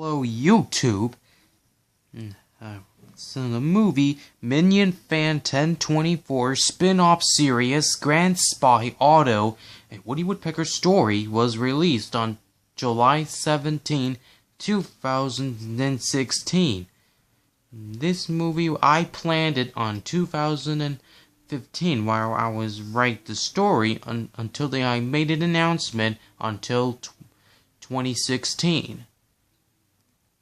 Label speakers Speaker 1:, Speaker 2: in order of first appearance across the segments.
Speaker 1: Hello YouTube. So the movie MinionFan1024 spin-off series Grand Spy Auto, a Woody Woodpecker story was released on July 17, 2016. This movie, I planned it on 2015 while I was writing the story until I made an announcement until 2016.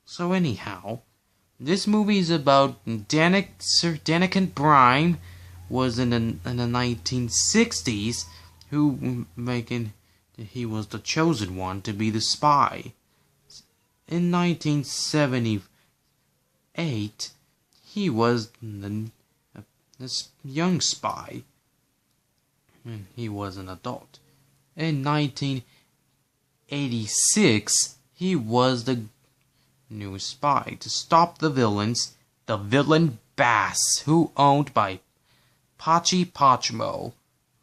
Speaker 1: So anyhow, this movie is about Danakin Prime was in the 1960s, he was the chosen one to be the spy. In 1978, he was this young spy, and he was an adult. In 1986, he was the new spy to stop the villains, the villain Bass, who owned by Pachy Pachimo,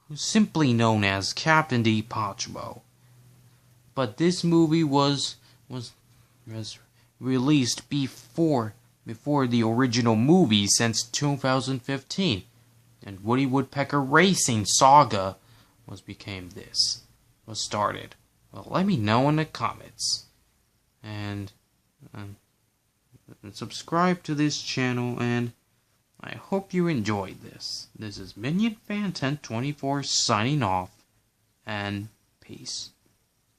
Speaker 1: who's simply known as Captain D. Pachimo. But this movie was released before the original movie since 2015, and Woody Woodpecker Racing saga was started. Well, let me know in the comments, and subscribe to this channel, and I hope you enjoyed this. This is MinionFan1024 signing off, and peace.